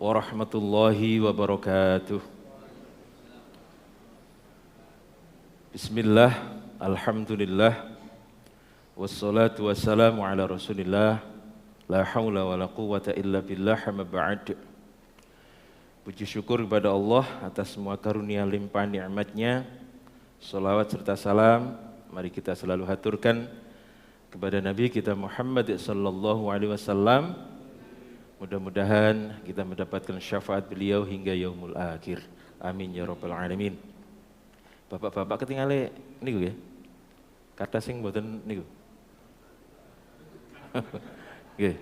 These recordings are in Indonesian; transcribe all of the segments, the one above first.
warahmatullahi wabarakatuh. Bismillah, alhamdulillah, wassalatu wassalamu ala rasulillah, la hawla wa la quwwata illa billah, amma ba'd. Puji syukur kepada Allah atas semua karunia limpahan nikmatnya. Salawat serta salam mari kita selalu haturkan kepada Nabi kita Muhammad sallallahu alaihi wasallam. Mudah-mudahan kita mendapatkan syafaat beliau hingga yaumul akhir. Amin ya rabbal alamin. Bapak-bapak ketinggalan niku ya. Kata sing mboten niku. Nggih.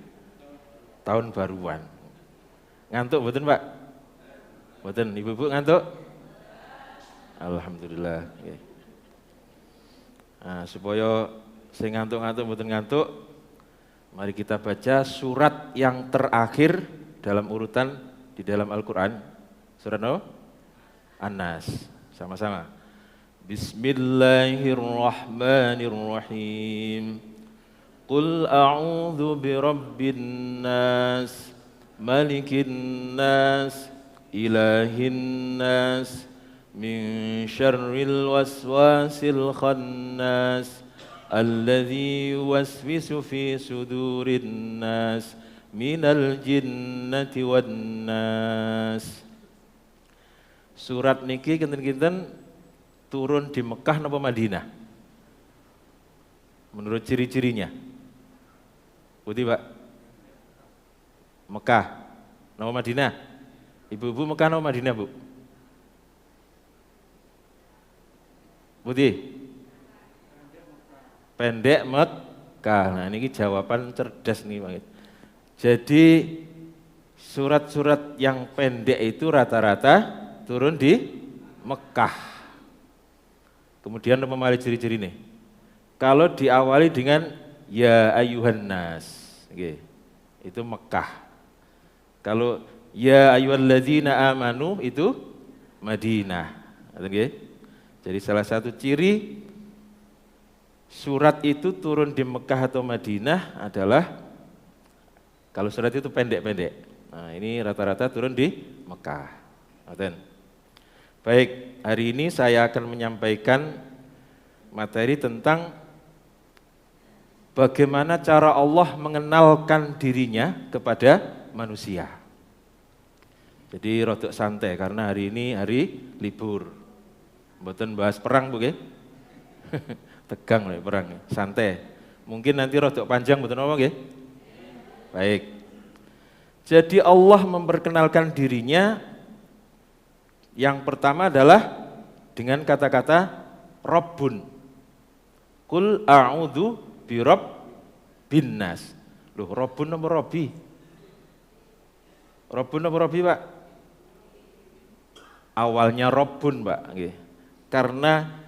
Tahun baruan. Ngantuk mboten, Pak? Mboten, Ibu-ibu ngantuk? Alhamdulillah, nggih. Nah, supaya sing ngantuk-ngantuk mboten ngantuk, mari kita baca surat yang terakhir dalam urutan di dalam Al-Qur'an. Surat apa? An-Nas. Sama-sama. Bismillahirrahmanirrahim. Qul a'udzu birabbin nas, malikin nas, ilahin nas, min syarril waswasil khannas, alladzi yuwaswisu fi sudurin nas, minal jinnati wan nas. Surat niki kinten-kinten turun di Mekah napa Madinah? Menurut ciri-cirinya. Putih, Pak? Mekah. Napa Madinah? Ibu-ibu Mekah napa Madinah, Bu? Putih. Pendek Mekah. Nah, ini jawaban cerdas nih, Bang. Jadi surat-surat yang pendek itu rata-rata turun di Mekah. Kemudian apa malih ciri-ciri nih? Kalau diawali dengan ya ayuhan nas, okay, itu Mekah. Kalau ya ayyuhalladzina amanu itu Madinah. Okay? Jadi salah satu ciri surat itu turun di Mekah atau Madinah adalah kalau surat itu pendek-pendek. Nah, ini rata-rata turun di Mekah. Baik, hari ini saya akan menyampaikan materi tentang bagaimana cara Allah mengenalkan dirinya kepada manusia. Jadi rodok santai karena hari ini hari libur. Mboten bahas perang, Bu nggih. Tegang lho perang, santai. Mungkin nanti rodok panjang mboten apa nggih? Baik. Jadi Allah memperkenalkan dirinya yang pertama adalah dengan kata-kata Rabbun. Qul a'udzu birabbin nas. Loh, Rabbun apa Rabbi? Rabbun apa Rabbi, Pak? Awalnya Rabbun, Pak, nggih. Karena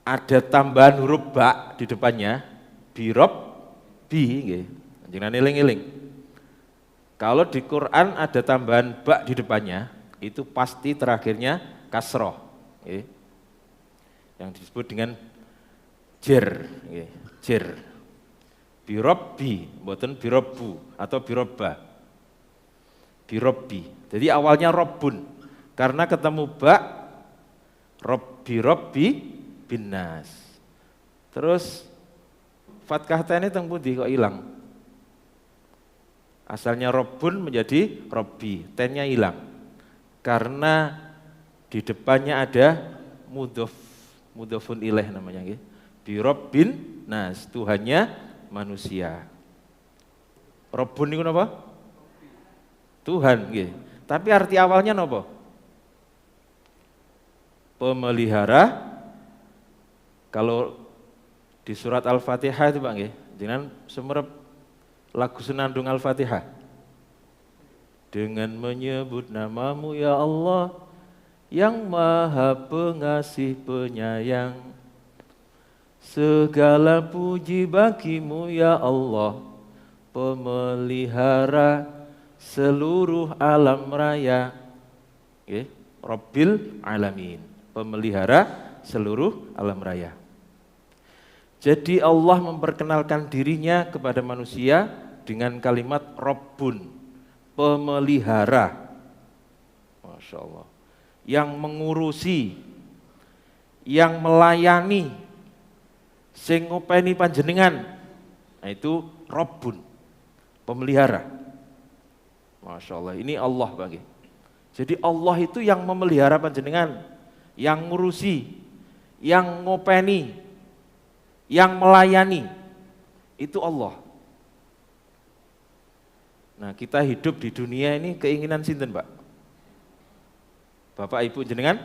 ada tambahan huruf ba di depannya, birabbi nggih. Jenengan eling-eling. Kalau di Quran ada tambahan ba di depannya, itu pasti terakhirnya kasroh, yang disebut dengan jer, jer. Birabbi, bukan birabbu atau birabba, birabbi. Jadi awalnya Rabbun, karena ketemu ba, birabbi binnas. Terus fathah ini teng pundi kok hilang? Asalnya Rabbun menjadi Rabbi, tennya hilang. Karena di depannya ada mudhofun ilaih namanya, birabbin nas, Tuhannya manusia. Rabbun itu apa? Tuhan, nggih. Tapi arti awalnya apa? Pemelihara. Kalau di surat Al-Fatihah itu, Pak, nggih, jenengan sumerep lagu senandung Al-Fatihah. Dengan menyebut namamu ya Allah, yang maha pengasih penyayang, segala puji bagimu ya Allah, pemelihara seluruh alam raya. Rabbil alamin, pemelihara seluruh alam raya. Jadi Allah memperkenalkan dirinya kepada manusia dengan kalimat Rabbun, pemelihara. Masya Allah. Yang mengurusi, yang melayani, sing ngopeni panjenengan. Nah itu Rabbun, pemelihara. Masya Allah, ini Allah bagi. Jadi Allah itu yang memelihara panjenengan, yang ngurusi, yang ngopeni, yang melayani, itu Allah. Nah kita hidup di dunia ini keinginan sinten Pak? Bapak Ibu jenengan?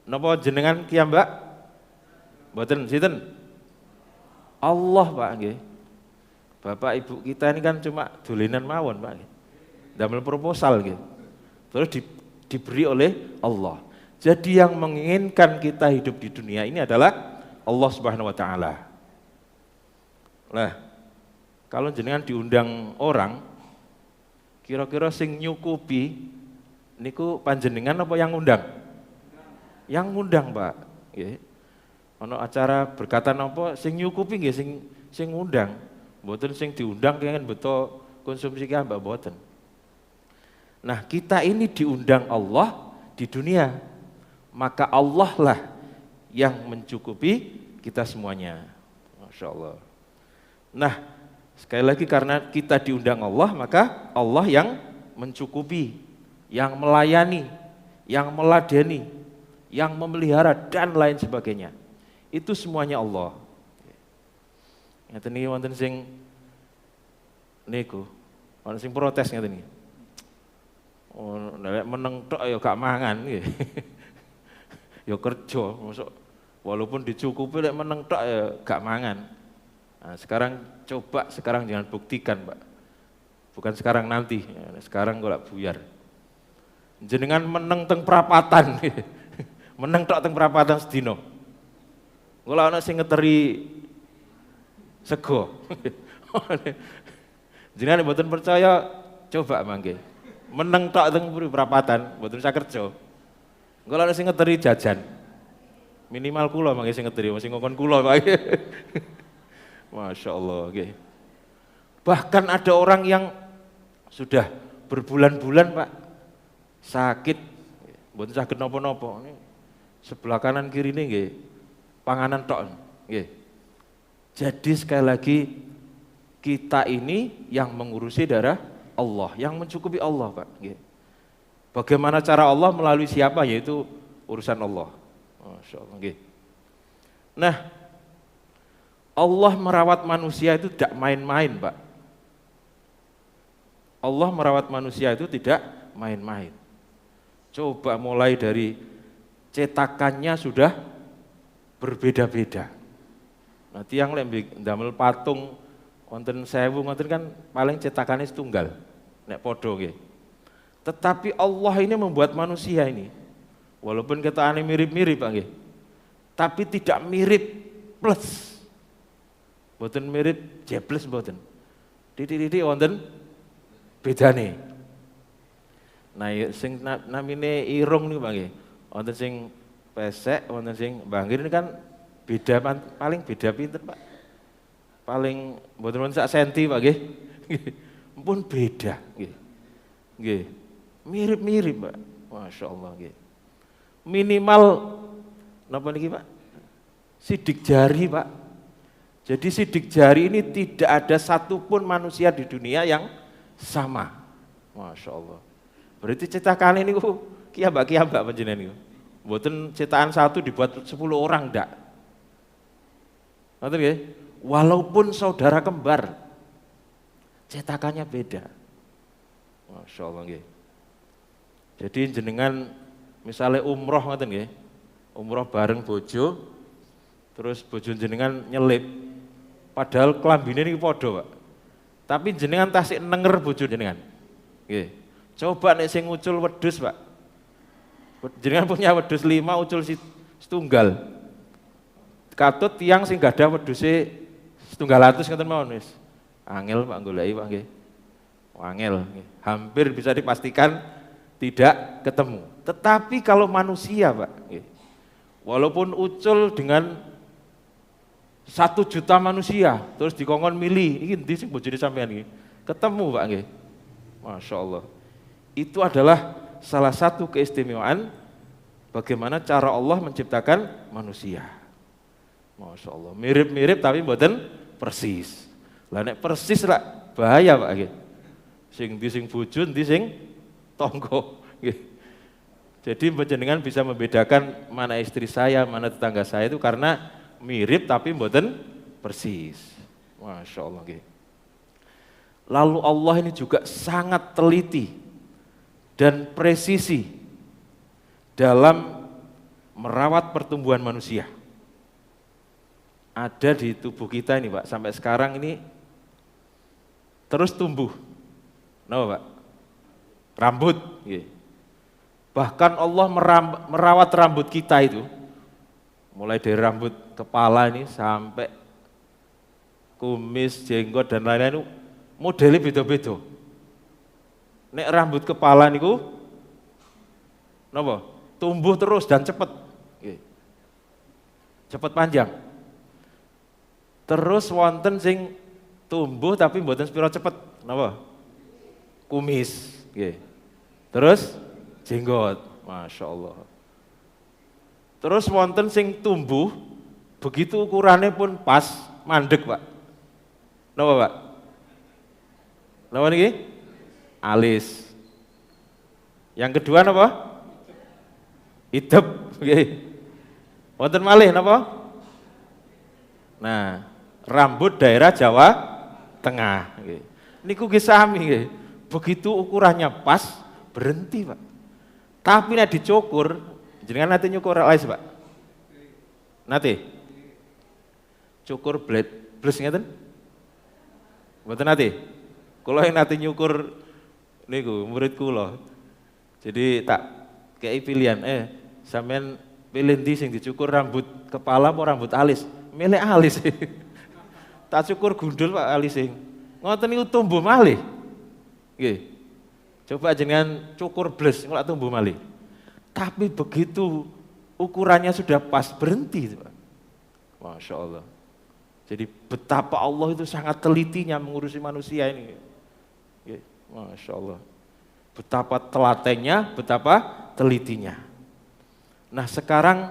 Napa jenengan kiambak? Mboten sinten? Allah Pak nggih. Bapak Ibu kita ini kan cuma dolenan mawon Pak. Damel proposal nggih. Terus diberi oleh Allah. Jadi yang menginginkan kita hidup di dunia ini adalah Allah Subhanahu wa taala. Nah, kalau jenengan diundang orang, kira-kira sing nyukupi niku panjenengan apa yang ngundang? Yang ngundang, Pak. Nggih. Ana acara berkatan apa sing nyukupi nggih sing ngundang. Mboten sing diundang kenging beto konsumsi ki mbak mboten. Nah, kita ini diundang Allah di dunia. Maka Allah lah yang mencukupi kita semuanya. Masya Allah. Nah, sekali lagi karena kita diundang Allah, maka Allah yang mencukupi, yang melayani, yang meladeni, yang memelihara dan lain sebagainya. Itu semuanya Allah. Ngeten niki wonten sing niku, wonten sing protes ngeten niki. Oh, nek meneng tok ya gak mangan nggih. Ya kerja, masuk walaupun dicukupi lek meneng tok ya gak mangan. Nah, sekarang coba jangan buktikan, Pak. Bukan sekarang nanti, sekarang kok lak buyar. Jenengan meneng teng prapatan. Meneng tok teng prapatan sedina. Kula ana sing ngeteri sego. Jenengan mboten percaya, coba mangke. Meneng tok teng prapatan, mboten usah kerja. Kula ana sing ngeteri jajan. Minimal kula mangke sing ngeteri, sing ngongkon kula Pak. Masya Allah. Okay. Bahkan ada orang yang sudah berbulan-bulan Pak sakit, mboten saged napa-napa. Sebelah kanan kiri ini nggih panganan tok. Nggih. Jadi sekali lagi kita ini yang mengurusi darah Allah, yang mencukupi Allah Pak. Nggih. Bagaimana cara Allah melalui siapa? Yaitu urusan Allah. Masya Allah. Nggih. Nah, Allah merawat manusia itu tidak main-main, Pak. Allah merawat manusia itu tidak main-main. Coba mulai dari cetakannya sudah berbeda-beda. Nanti yang lek ndamel patung wonten 1000 ngoten kan paling cetakannya setunggal. Nek padha nggih. Tetapi Allah ini membuat manusia ini walaupun ketane mirip-mirip, Pak nggih. Tapi tidak mirip plus. Mboten mirip jebles mboten. Titik-titik wonten bedane. Nah, sing namine irung niku Pak nggih. Wonten sing pesek, wonten sing banggir ini kan beda paling beda pinten Pak. Paling mboten sak senti Pak nggih. Pun beda nggih. Nggih. Mirip-mirip Pak. Masya Allah nggih. Minimal napa niki Pak? Sidik jari Pak. Jadi sidik jari ini tidak ada satupun manusia di dunia yang sama. Masya Allah. Berarti cetakan ini kiambak panjenengan niku. Mboten cetakan satu dibuat 10 orang ndak. Ngoten nggih? Walaupun saudara kembar, cetakannya beda. Masya Allah nggih. Jadi jenengan misalnya umroh ngoten nggih. Umroh bareng bojo, terus bojo jenengan nyelip. Padahal kelambine niki padha, Pak. Tapi jenengan tasik nenger bojo jenengan. Nggih. Coba nek sing ngucul wedhus, Pak. Jenengan punya wedhus 5, ucul setunggal. Katut tiyang sing gadah wedhuse 1.700 ngoten mawon wis. Angel Pak goleki Pak nggih. Angel nggih. Hampir bisa dipastikan tidak ketemu. Tetapi kalau manusia, Pak, nggih. Walaupun ucul dengan 1 juta manusia, terus dikongkon milih, ini endi sing bojone sampean iki? Ketemu Pak nggih. Masya Allah. Itu adalah salah satu keistimewaan bagaimana cara Allah menciptakan manusia. Masya Allah, mirip-mirip tapi mboten persis. Lah nek persis lah bahaya Pak nggih. Sing bojo, ndi sing tangga nggih. Jadi panjenengan bisa membedakan mana istri saya, mana tetangga saya itu karena mirip tapi mboten persis. Masya Allah nggih. Lalu Allah ini juga sangat teliti dan presisi dalam merawat pertumbuhan manusia. Ada di tubuh kita ini Pak, sampai sekarang ini terus tumbuh. Kenapa Pak? Rambut. Bahkan Allah merawat rambut kita itu, mulai dari rambut kepala ini sampai kumis, jenggot dan lain-lain itu modelnya beda-beda. Nek rambut kepala niku napa? Tumbuh terus dan cepat. Cepat panjang. Terus wonten sing tumbuh tapi mboten sepira cepet. Napa? Kumis. Terus jenggot. Masya Allah. Terus wonten sing tumbuh begitu ukurannya pun pas, mandek Pak. Napa Pak? Napa niki? Alis. Yang kedua napa? Idep. Wonten malih napa? Nah, rambut daerah Jawa Tengah. Niku nggih sami nggih. Begitu ukurannya pas, berhenti Pak. Tapi nek dicukur, jenengan nate nyukur alis Pak? Nate? Cukur blade, blus ngeten? Mboten nate? Kula yang nate nyukur niku murid kula. Jadi tak kei pilihan, sampean pilih ndi sing dicukur rambut kepala apa rambut alis? Milih alis. Tak cukur gundul Pak alis sing. Ngoten niku tumbuh malih. Nggih. Coba jenengan cukur bles kok tumbuh malih. Tapi begitu ukurannya sudah pas berhenti Pak. Masya Allah. Jadi betapa Allah itu sangat telitinya mengurusi manusia ini. Nggih. Masya Allah. Betapa telatennya, betapa telitinya. Nah sekarang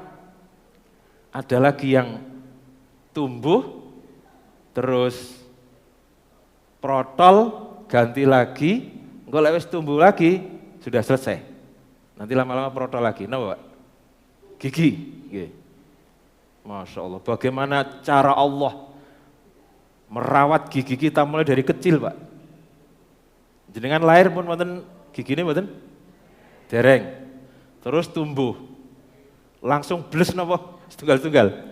ada lagi yang tumbuh, terus protol, ganti lagi, engko lek wis tumbuh lagi, sudah selesai. Nanti lama-lama protol lagi, napa Pak? Gigi. Nggih. Masya Allah, bagaimana cara Allah merawat gigi kita mulai dari kecil Pak. Jenengan lahir pun mboten gigine mboten dereng. Terus tumbuh. Langsung bles napa? Setunggal-tunggal.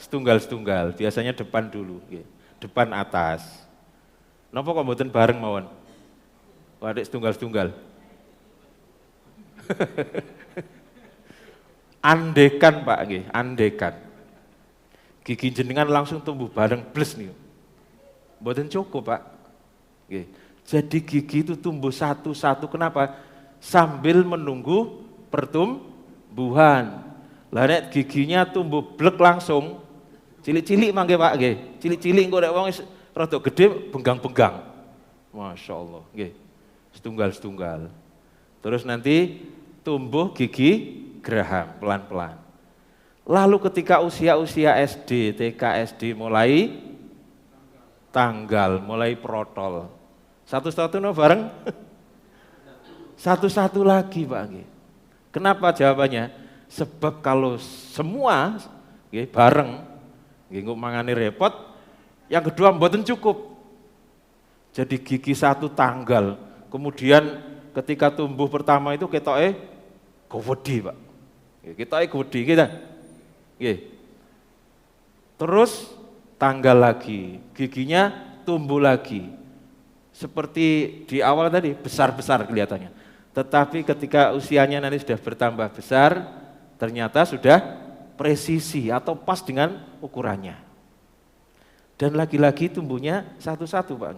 Setunggal-setunggal, biasanya depan dulu, depan atas. Napa kok mboten bareng mawon? Wadek setunggal-setunggal. Andekan Pak, andekan. Gigi jenengan langsung tumbuh bareng bles nih. Mboten cukup Pak. Jadi gigi itu tumbuh satu-satu, kenapa? Sambil menunggu pertumbuhan. Lah nek giginya tumbuh blek langsung, cilik-cilik mangke Pak nggih. Cilik-cilik engko nek wong rada gede benggang-benggang. Masya Allah, nggih. Setunggal-setunggal. Terus nanti tumbuh gigi geraham pelan-pelan. Lalu ketika usia-usia SD, TK, SD mulai tanggal, mulai protol. Satu-satu no bareng? Satu-satu lagi Pak nggih. Kenapa jawabannya? Sebab kalau semua bareng, nggih mangane repot, yang kedua mboten cukup. Jadi gigi satu tanggal, kemudian ketika tumbuh pertama itu ketoke gowedi Pak. Ketoke gowedi kita. Terus tanggal lagi, giginya tumbuh lagi. Seperti di awal tadi, besar-besar kelihatannya. Tetapi ketika usianya nanti sudah bertambah besar, ternyata sudah presisi atau pas dengan ukurannya. Dan lagi-lagi tumbuhnya satu-satu Pak.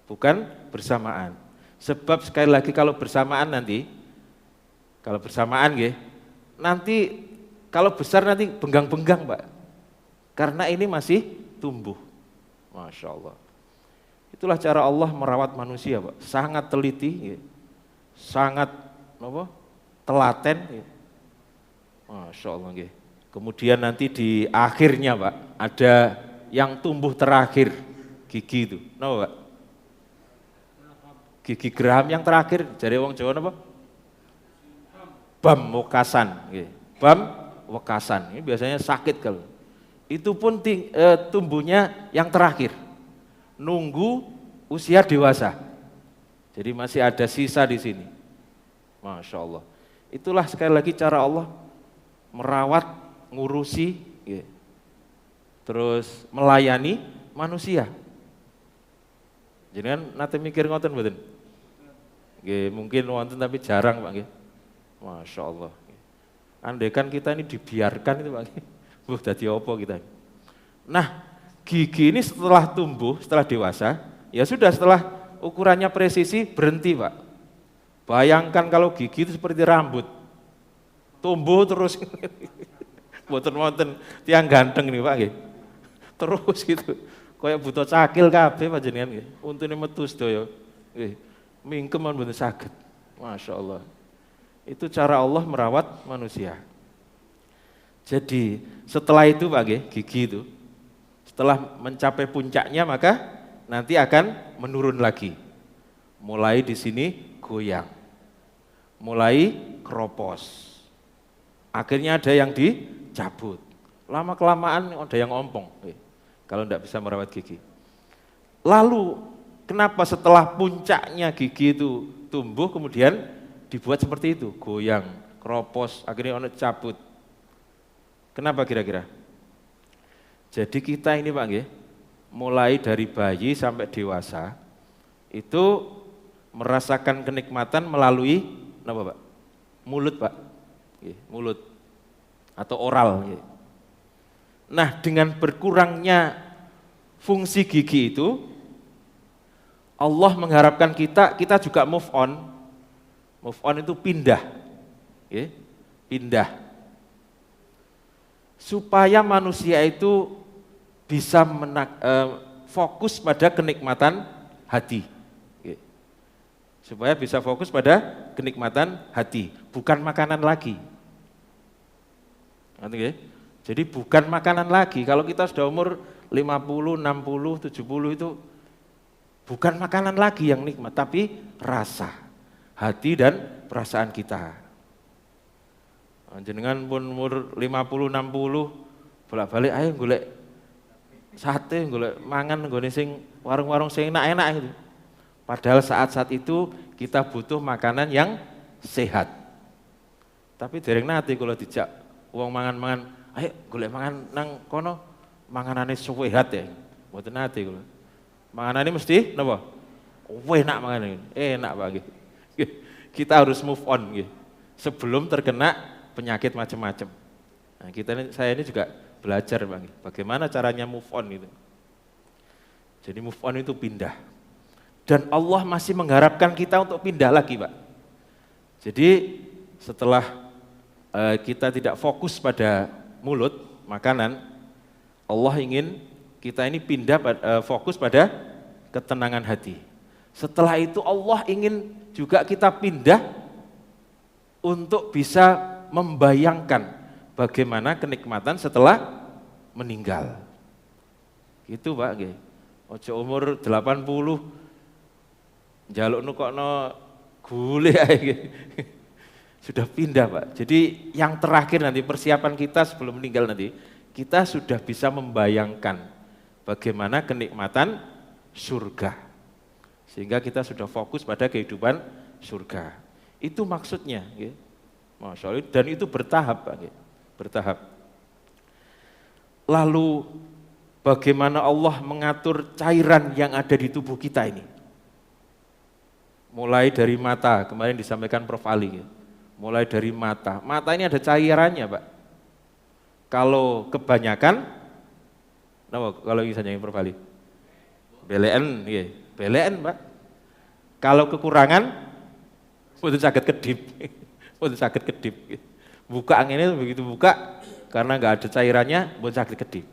Bukan bersamaan. Sebab sekali lagi kalau bersamaan nanti, nanti kalau besar nanti benggang-benggang Pak. Karena ini masih tumbuh. Masya Allah. Itulah cara Allah merawat manusia, Pak. Sangat teliti, ya. Sangat apa? Telaten. Ya. Masya Allah. Ya. Kemudian nanti di akhirnya, Pak, ada yang tumbuh terakhir, gigi itu. Kenapa, Pak? Gigi geraham yang terakhir, dari wong Jawa apa? Bam wekasan. Ya. Bam wekasan. Ini biasanya sakit kalau. Itu pun tumbuhnya yang terakhir. Nunggu usia dewasa. Jadi masih ada sisa di sini. Masya Allah. Itulah sekali lagi cara Allah merawat, ngurusi, ya. Terus melayani manusia. Jadi kan nanti mikir ngoten mboten. Nggih, mungkin wonten tapi jarang, Pak nggih. Masya Allah. Andai kan kita ini dibiarkan itu, Pak. Wah, dadi apa kita? Nah, gigi ini setelah tumbuh, setelah dewasa, ya sudah setelah ukurannya presisi berhenti, Pak. Bayangkan kalau gigi itu seperti rambut, tumbuh terus, boten-boten tiang ganteng nih, Pak, terus gitu, kayak butuh cakil kabeh panjenengan, untune metu sedaya, mingkem mboten saged, Masya Allah. Itu cara Allah merawat manusia. Jadi setelah itu, Pak, gigi itu, setelah mencapai puncaknya maka nanti akan menurun lagi. Mulai di sini goyang, mulai keropos. Akhirnya ada yang dicabut. Lama-kelamaan ada yang ompong. Kalau tidak bisa merawat gigi. Lalu kenapa setelah puncaknya gigi itu tumbuh kemudian dibuat seperti itu? Goyang, keropos, akhirnya ono cabut. Kenapa kira-kira? Jadi kita ini, Pak, mulai dari bayi sampai dewasa itu merasakan kenikmatan melalui apa, Pak? Mulut, Pak. Mulut atau oral. Nah, dengan berkurangnya fungsi gigi itu, Allah mengharapkan kita juga move on. Move on itu pindah. Pindah. Supaya manusia itu bisa fokus pada kenikmatan hati. Supaya bisa fokus pada kenikmatan hati, bukan makanan lagi. Jadi bukan makanan lagi. Kalau kita sudah umur 50, 60, 70 itu bukan makanan lagi yang nikmat, tapi rasa, hati dan perasaan kita. Jenengan pun umur 50, 60, bolak-balik ayo golek sate, golek mangan nggone sing warung-warung sing enak-enak gitu. Padahal saat-saat itu kita butuh makanan yang sehat. Tapi dereng nate kalau dijak wong mangan-mangan, ayo golek mangan nang kono, manganane sehat ya. Mboten nate kula. Manganane mesti napa? Enak manganane. Enak, Pak nggih. Kita harus move on nggih. Sebelum terkena penyakit macam-macam. Nah, saya ini juga belajar, Bang, bagaimana caranya move on gitu. Jadi move on itu pindah. Dan Allah masih mengharapkan kita untuk pindah lagi, Pak. Jadi setelah kita tidak fokus pada mulut, makanan, Allah ingin kita ini pindah fokus pada ketenangan hati. Setelah itu Allah ingin juga kita pindah untuk bisa membayangkan bagaimana kenikmatan setelah meninggal. Gitu, Pak. Ojo umur 80 njaluk nukokno gule ae. Sudah pindah, Pak. Jadi yang terakhir nanti persiapan kita sebelum meninggal nanti, kita sudah bisa membayangkan bagaimana kenikmatan surga. Sehingga kita sudah fokus pada kehidupan surga. Itu maksudnya, Masya Allah, dan itu bertahap, Pak. Bertahap. Lalu bagaimana Allah mengatur cairan yang ada di tubuh kita ini? Mulai dari mata, kemarin disampaikan Prof. Ali. Mulai dari mata. Mata ini ada cairannya, Pak. Kalau kebanyakan, kalau misalnya Prof. Ali? Belen, belen, Pak. Kalau kekurangan, mboten saged kedip. Mboten saged kedip. Buka anginnya begitu buka, karena nggak ada cairannya, mboten saged kedip.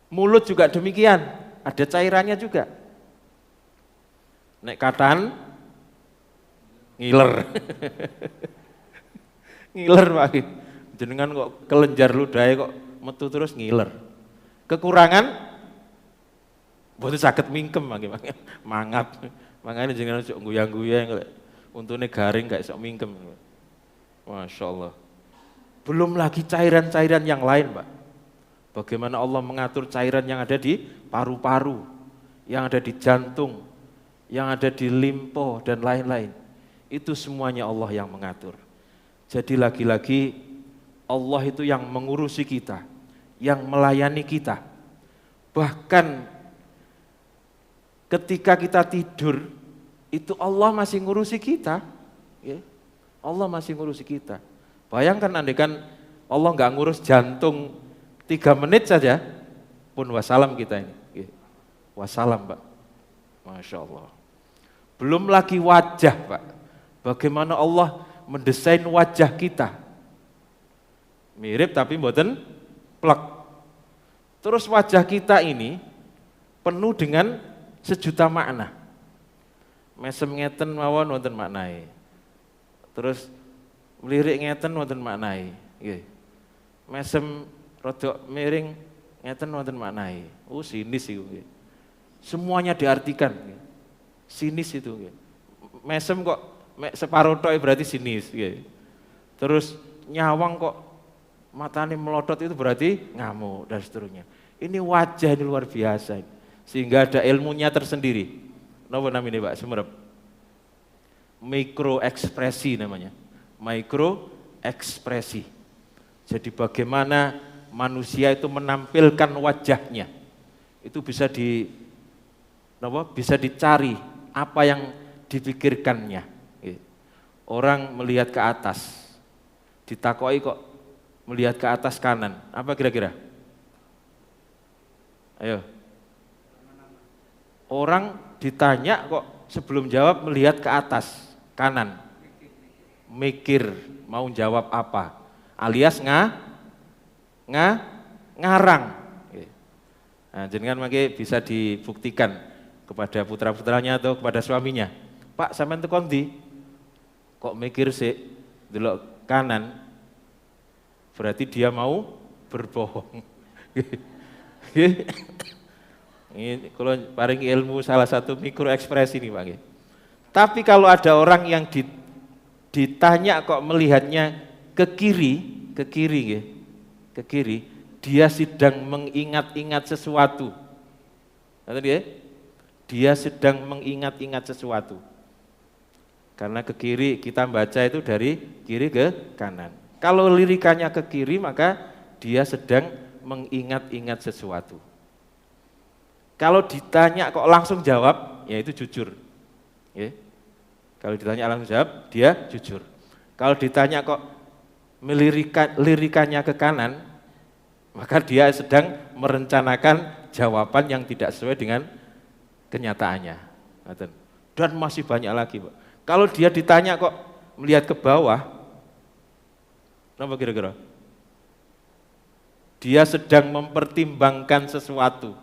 Mulut juga demikian, ada cairannya juga. Nek katan ngiler. Ngiler Pak. Jenengan kok kelenjar ludahe kok metu terus ngiler. Kekurangan mboten saged mingkem mangke mangap. Makanya jenengan ojo guyang-guyang untune garing gak iso mingkem. Masya Allah. Belum lagi cairan-cairan yang lain, Pak. Bagaimana Allah mengatur cairan yang ada di paru-paru, yang ada di jantung, yang ada di limpo dan lain-lain. Itu semuanya Allah yang mengatur. Jadi lagi-lagi Allah itu yang mengurusi kita, yang melayani kita. Bahkan ketika kita tidur, itu Allah masih ngurusi kita. Ya. Allah masih ngurusi kita. Bayangkan andaikan Allah nggak ngurus jantung 3 menit saja, pun wassalam kita ini. Ya. Wassalam Pak. Masya Allah. Belum lagi wajah Pak. Bagaimana Allah mendesain wajah kita. Mirip tapi mboten plek. Terus wajah kita ini penuh dengan sejuta makna. Mesem ngeten mawon wonten maknae. Terus melirik ngeten wonten maknae. Nggih. Mesem rodok miring ngeten wonten maknae. Oh sinis itu nggih. Semuanya diartikan. Sinis itu nggih. Mesem kok separuh tok berarti sinis nggih. Terus nyawang kok matanya melotot itu berarti ngamuk dan seterusnya. Ini wajah ini luar biasa. Sehingga ada ilmunya tersendiri. Napa namanya Pak Semerep? Mikroekspresi namanya. Mikroekspresi. Jadi bagaimana manusia itu menampilkan wajahnya. Itu bisa bisa dicari apa yang dipikirkannya. Orang melihat ke atas. Ditakoi kok melihat ke atas kanan. Apa kira-kira? Ayo. Orang ditanya kok sebelum jawab melihat ke atas kanan, mikir mau jawab apa, alias ngarang. Nah, jenengan mangke bisa dibuktikan kepada putra-putranya atau kepada suaminya. Pak sampean tekon ndi? Kok mikir sih delok kanan? Berarti dia mau berbohong. Ini kalau paling ilmu salah satu mikroekspresi ini Pak. Tapi kalau ada orang yang ditanya kok melihatnya ke kiri, dia sedang mengingat-ingat sesuatu. Dia sedang mengingat-ingat sesuatu. Karena ke kiri kita baca itu dari kiri ke kanan. Kalau lirikannya ke kiri maka dia sedang mengingat-ingat sesuatu. Kalau ditanya kok langsung jawab, ya itu jujur. Ya. Kalau ditanya langsung jawab, dia jujur. Kalau ditanya kok lirikannya ke kanan, maka dia sedang merencanakan jawaban yang tidak sesuai dengan kenyataannya. Dan masih banyak lagi, Pak. Kalau dia ditanya kok melihat ke bawah, apa kira-kira? Dia sedang mempertimbangkan sesuatu.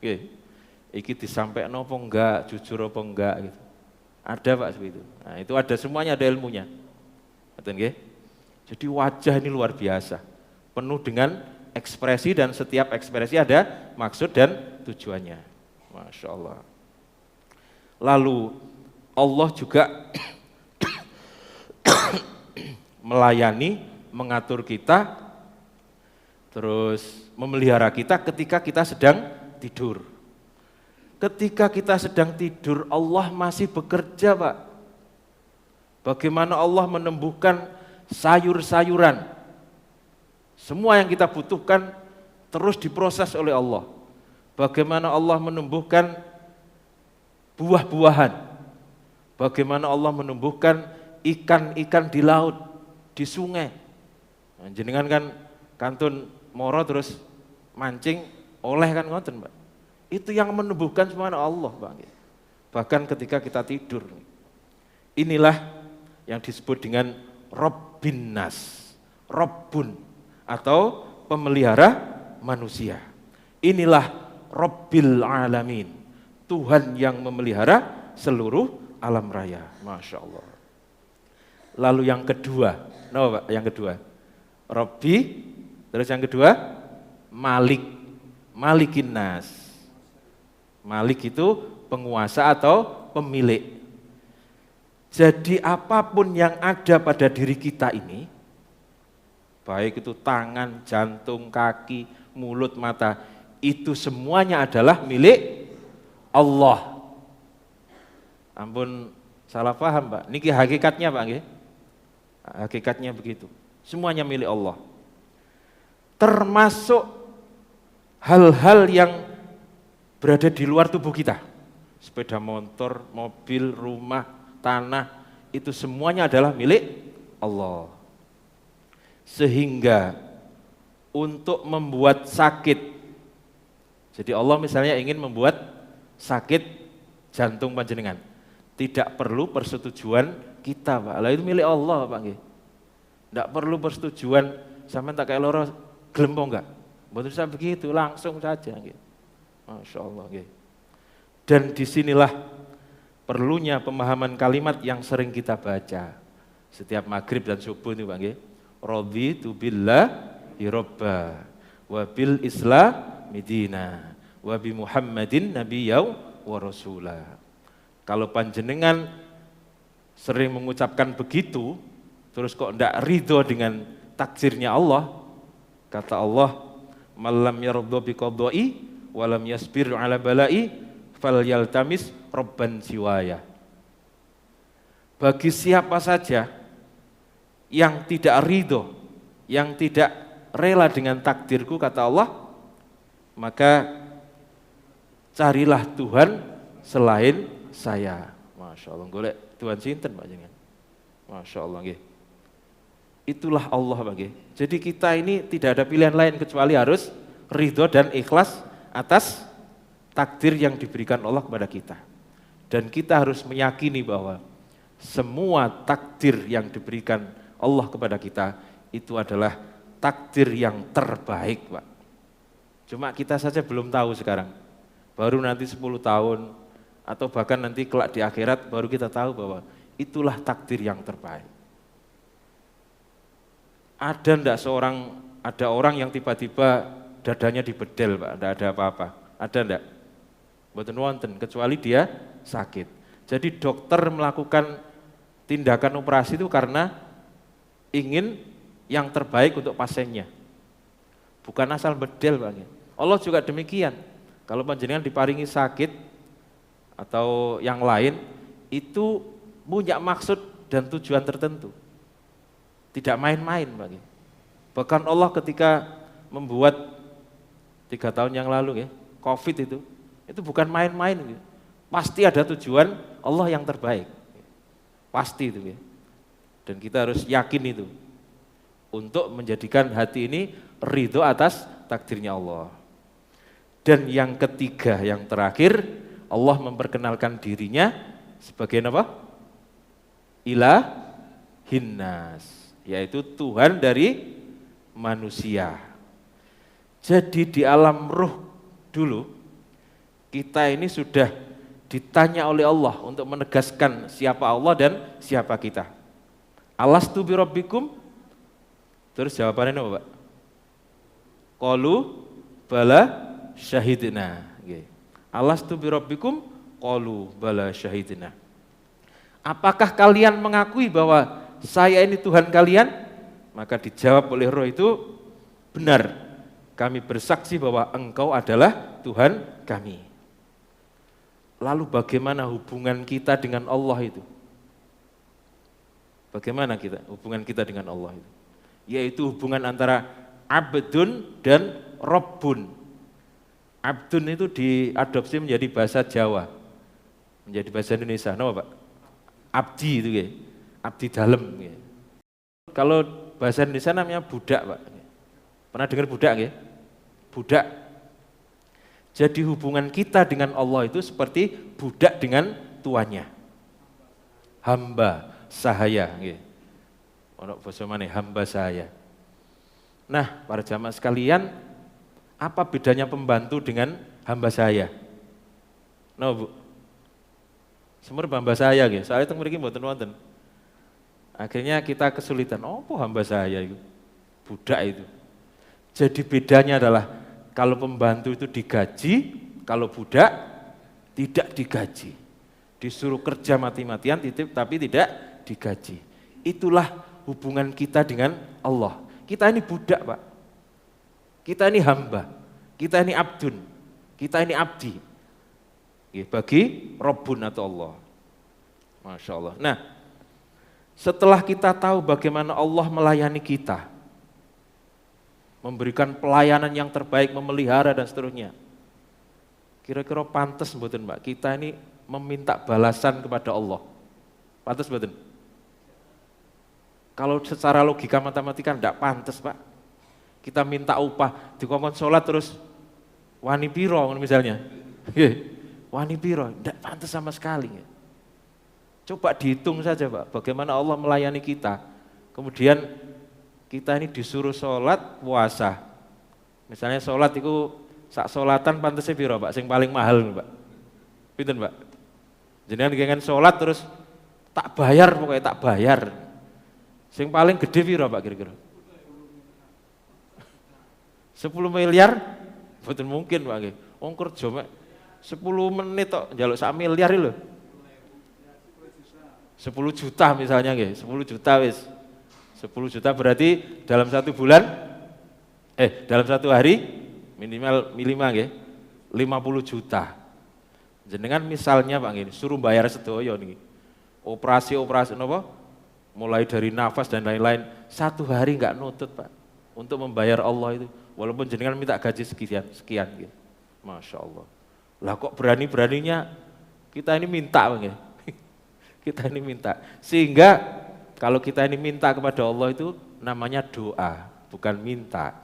Oke. Iki disampaikan apa enggak, jujur apa enggak gitu. Ada Pak seperti itu. Nah, itu ada semuanya, ada ilmunya. Betul nggih? Jadi wajah ini luar biasa. Penuh dengan ekspresi dan setiap ekspresi ada maksud dan tujuannya. Masya Allah. Lalu Allah juga melayani, mengatur kita, terus memelihara kita ketika kita sedang tidur. Ketika kita sedang tidur, Allah masih bekerja, Pak. Bagaimana Allah menumbuhkan sayur-sayuran. Semua yang kita butuhkan terus diproses oleh Allah. Bagaimana Allah menumbuhkan buah-buahan. Bagaimana Allah menumbuhkan ikan-ikan di laut, di sungai. Nah, jenengan kan kantun moro terus mancing, oleh kan ngoten, Pak. Itu yang menumbuhkan semuanya Allah, Pak. Bahkan ketika kita tidur. Inilah yang disebut dengan Rabbin Nas, Rabbun atau pemelihara manusia. Inilah Rabbil Alamin, Tuhan yang memelihara seluruh alam raya. Masya Allah. Lalu yang kedua, Pak? Yang kedua, Robbi, terus yang kedua, Malik, Malikin Nas. Malik itu penguasa atau pemilik. Jadi apapun yang ada pada diri kita ini, baik itu tangan, jantung, kaki, mulut, mata, itu semuanya adalah milik Allah. Ampun salah paham Pak, niki hakikatnya Pak nggih. Hakikatnya begitu. Semuanya milik Allah. Termasuk hal-hal yang berada di luar tubuh kita. Sepeda motor, mobil, rumah, tanah, itu semuanya adalah milik Allah. Sehingga untuk membuat sakit, jadi Allah misalnya ingin membuat sakit jantung panjenengan, tidak perlu persetujuan kita Pak. Lah itu milik Allah Pak nggih. Tidak perlu persetujuan sampean tak kayak loro gelem apa enggak. Mboten usah begitu, langsung saja nggih. Masya Allah nggih. Dan disinilah perlunya pemahaman kalimat yang sering kita baca setiap maghrib dan subuh itu Pak nggih. Raditu billahi robba wa bil islami dina wa bi Muhammadin nabiyyan wa rasulah. Kalau panjenengan sering mengucapkan begitu, terus kok tidak ridho dengan takdirnya Allah, kata Allah, malam yardo bi qadai walam yasbir ala balai falyaltamis robban siwaya. Bagi siapa saja yang tidak ridho, yang tidak rela dengan takdirku, kata Allah, maka carilah Tuhan selain saya. Masya Allah, golek Tuhan sinten Pak jenengan. Masya Allah nggih. Itulah Allah Pak nggih. Jadi kita ini tidak ada pilihan lain kecuali harus ridho dan ikhlas atas takdir yang diberikan Allah kepada kita. Dan kita harus meyakini bahwa semua takdir yang diberikan Allah kepada kita itu adalah takdir yang terbaik Pak. Cuma kita saja belum tahu sekarang. Baru nanti 10 tahun atau bahkan nanti kelak di akhirat baru kita tahu bahwa itulah takdir yang terbaik. Ada orang yang tiba-tiba dadanya dibedel Pak, tidak ada apa-apa. Ada enggak? Mboten wonten, kecuali dia sakit. Jadi dokter melakukan tindakan operasi itu karena ingin yang terbaik untuk pasiennya. Bukan asal bedel Pak. Allah juga demikian. Kalau panjenengan diparingi sakit atau yang lain, itu punya maksud dan tujuan tertentu. Tidak main-main Pak. Bahkan Allah ketika membuat 3 tahun yang lalu COVID itu bukan main-main. Pasti ada tujuan Allah yang terbaik. Pasti itu. Dan kita harus yakin itu untuk menjadikan hati ini ridho atas takdirnya Allah. Dan yang ketiga, yang terakhir, Allah memperkenalkan dirinya sebagai apa? Ilahin nas, yaitu Tuhan dari manusia. Jadi di alam ruh dulu kita ini sudah ditanya oleh Allah untuk menegaskan siapa Allah dan siapa kita. Alastu bi rabbikum? Terus jawabannya apa Pak? Qalu bala syahidna. Alastu bi rabbikum? Qalu bala syahidna. Apakah kalian mengakui bahwa saya ini Tuhan kalian? Maka dijawab oleh roh itu, benar, kami bersaksi bahwa engkau adalah Tuhan kami. Lalu bagaimana hubungan kita dengan Allah itu? Bagaimana hubungan kita dengan Allah itu? Yaitu hubungan antara abdun dan robbun. Abdun itu diadopsi menjadi bahasa Jawa, menjadi bahasa Indonesia. Nama Pak? Abdi itu ya, abdi dalem. Ya. Kalau bahasa Indonesia namanya budak Pak. Pernah dengar budak ya? Budak. Jadi hubungan kita dengan Allah itu seperti budak dengan tuannya. Hamba sahaya. Ono basa maneh hamba sahaya. Nah, para jamaah sekalian, apa bedanya pembantu dengan hamba sahaya? No, Bu. Semur hamba saya nggih. Soalnya teng mriki mboten wonten. Akhirnya kita kesulitan. Apa hamba saya itu? Budak itu. Jadi bedanya adalah kalau pembantu itu digaji, kalau budak tidak digaji. Disuruh kerja mati-matian tapi tidak digaji. Itulah hubungan kita dengan Allah. Kita ini budak, Pak. Kita ini hamba. Kita ini abdun. Kita ini abdi. Bagi Rabbun atau Allah. Masya Allah. Nah, setelah kita tahu bagaimana Allah melayani kita, memberikan pelayanan yang terbaik, memelihara dan seterusnya, kira-kira pantas mboten Mbak, kita ini meminta balasan kepada Allah. Pantas mboten? Kalau secara logika matematika tidak pantas Pak. Kita minta upah, dikongkon sholat terus wani piro misalnya. Wani piro, tidak pantas sama sekali. Coba dihitung saja Pak, bagaimana Allah melayani kita. Kemudian kita ini disuruh sholat, puasa. Misalnya sholat itu sak sholatan pantasnya piro Pak, yang paling mahal Pak. Pinten Pak? Jenengan pengen sholat terus tak bayar, pokoknya tak bayar. Yang paling gede piro Pak kira-kira? 10 miliar? Betul mungkin Pak. Wong kerja Pak 10 menit tok njaluk 1 miliar lho. 10 juta misalnya nggih, 10 juta wis. 10 juta berarti dalam 1 bulan dalam 1 hari minimal nggih 50 juta. Jenengan misalnya Pak nggih suruh bayar sedaya niki. Operasi napa? Mulai dari nafas dan lain-lain, 1 hari enggak nutut Pak untuk membayar Allah itu. Walaupun jenengan minta gaji sekian gitu. Masya Allah. Lah kok berani-beraninya kita ini minta Pak nggih. Kita ini minta. Sehingga kalau kita ini minta kepada Allah itu namanya doa, bukan minta.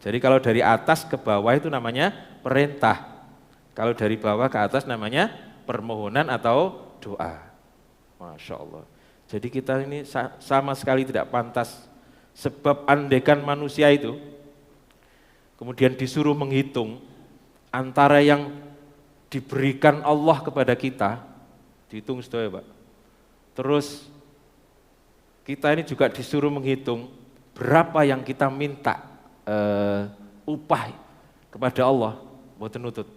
Jadi kalau dari atas ke bawah itu namanya perintah. Kalau dari bawah ke atas namanya permohonan atau doa. Masya Allah. Jadi kita ini sama sekali tidak pantas. Sebab andekan manusia itu kemudian disuruh menghitung antara yang diberikan Allah kepada kita, dihitung sedaya Pak. Terus kita ini juga disuruh menghitung berapa yang kita minta upah kepada Allah, mboten nutut.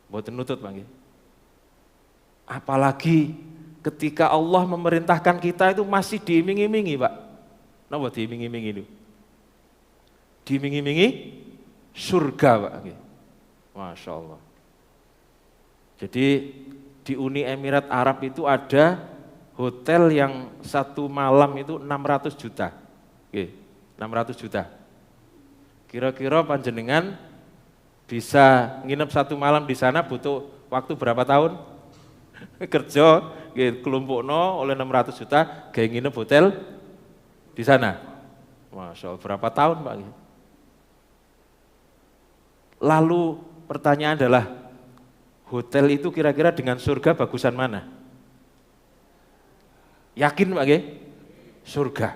Mboten nutut Pak. Apalagi ketika Allah memerintahkan kita itu masih diiming-imingi Pak. Napa diiming-imingi itu? Diiming-imingi surga Pak. Masya Allah. Jadi di Uni Emirat Arab itu ada hotel yang 1 malam itu 600 juta. 600 juta. Kira-kira panjenengan bisa nginep 1 malam di sana butuh waktu berapa tahun? Kerja kelompokno oleh 600 juta kayak nginep hotel di sana. Masya Allah, berapa tahun Pak? Lalu pertanyaan adalah, hotel itu kira-kira dengan surga bagusan mana? Yakin Pak? Surga.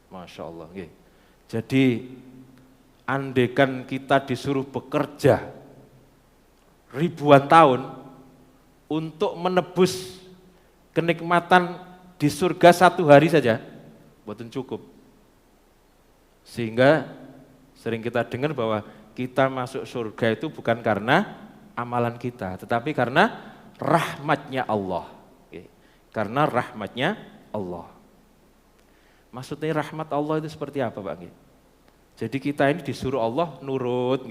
Masya Allah. Jadi andekan kita disuruh bekerja ribuan tahun untuk menebus kenikmatan di surga 1 hari saja, mboten cukup. Sehingga sering kita dengar bahwa kita masuk surga itu bukan karena amalan kita, tetapi karena rahmatnya Allah. Karena rahmatnya Allah. Maksudnya rahmat Allah itu seperti apa Pak? Jadi kita ini disuruh Allah nurut,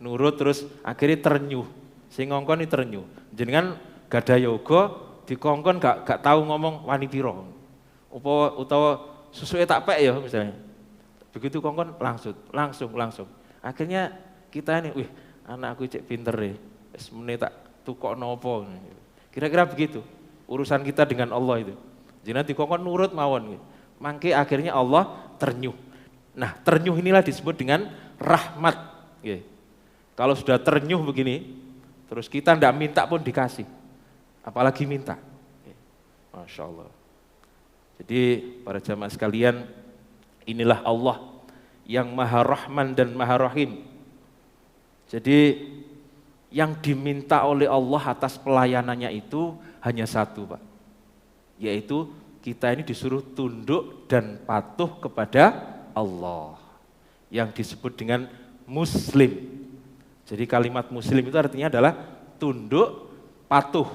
nurut terus akhirnya ternyuh. Sing ngongkon ini ternyuh. Jenengan gada yoga dikongkon gak tahu ngomong wani piro. Utawa susuke tak pek ya misalnya. Begitu kongkon langsung. Akhirnya kita ini, wih anakku cek pinter ya. Wis meneh tak tukokno apa. Kira-kira begitu. Urusan kita dengan Allah itu. Jenengan dikongkon nurut mawon. Mangke akhirnya Allah ternyuh. Nah, ternyuh inilah disebut dengan rahmat. Kalau sudah ternyuh begini, terus kita tidak minta pun dikasih. Apalagi minta. Masya Allah. Jadi para jamaah sekalian, inilah Allah yang Maha Rahman dan Maha Rahim. Jadi yang diminta oleh Allah atas pelayanannya itu hanya satu, Pak. Yaitu kita ini disuruh tunduk dan patuh kepada Allah. Yang disebut dengan muslim. Jadi kalimat muslim itu artinya adalah tunduk, patuh.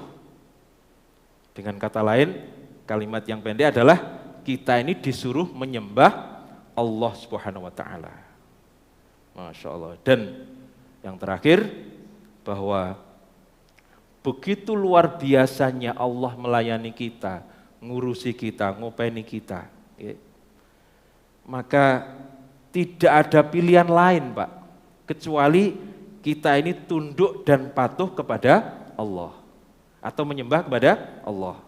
Dengan kata lain, kalimat yang pendek adalah kita ini disuruh menyembah Allah Subhanahu wa taala. Masya Allah. Dan yang terakhir, bahwa begitu luar biasanya Allah melayani kita, ngurusi kita, ngopeni kita. Maka tidak ada pilihan lain, Pak, kecuali kita ini tunduk dan patuh kepada Allah atau menyembah kepada Allah.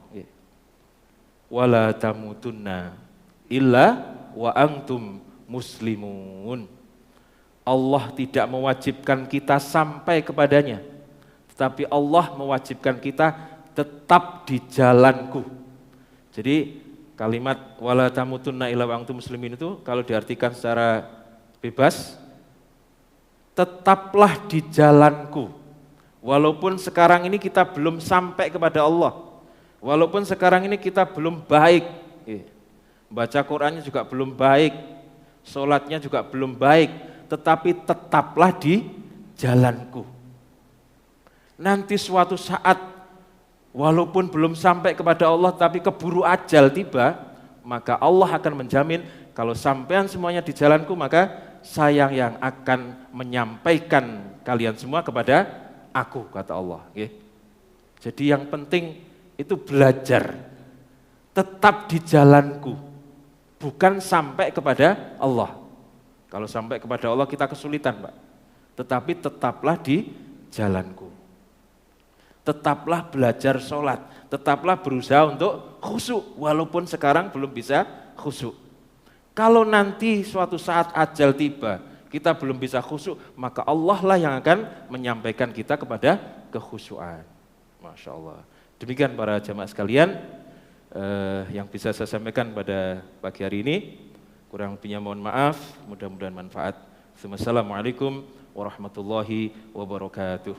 Wala tamutunna illa wa antum muslimun. Allah tidak mewajibkan kita sampai kepadanya, tetapi Allah mewajibkan kita tetap di jalanku. Jadi kalimat wala tamutunna illa wa antum muslimin itu kalau diartikan secara bebas, tetaplah di jalanku. Walaupun sekarang ini kita belum sampai kepada Allah, walaupun sekarang ini kita belum baik, baca Qur'annya juga belum baik, sholatnya juga belum baik, tetapi tetaplah di jalanku. Nanti suatu saat, walaupun belum sampai kepada Allah, tapi keburu ajal tiba, maka Allah akan menjamin kalau sampean semuanya di jalanku, maka saya yang akan menyampaikan kalian semua kepada aku, kata Allah. Jadi yang penting itu belajar, tetap di jalanku, bukan sampai kepada Allah. Kalau sampai kepada Allah kita kesulitan, Pak. Tetapi tetaplah di jalanku. Tetaplah belajar sholat, tetaplah berusaha untuk khusyuk, walaupun sekarang belum bisa khusyuk. Kalau nanti suatu saat ajal tiba, kita belum bisa khusyuk, maka Allah lah yang akan menyampaikan kita kepada kekhusyuan. Masya Allah. Demikian para jamaah sekalian yang bisa saya sampaikan pada pagi hari ini. Kurang lebihnya mohon maaf, mudah-mudahan manfaat. Assalamualaikum warahmatullahi wabarakatuh.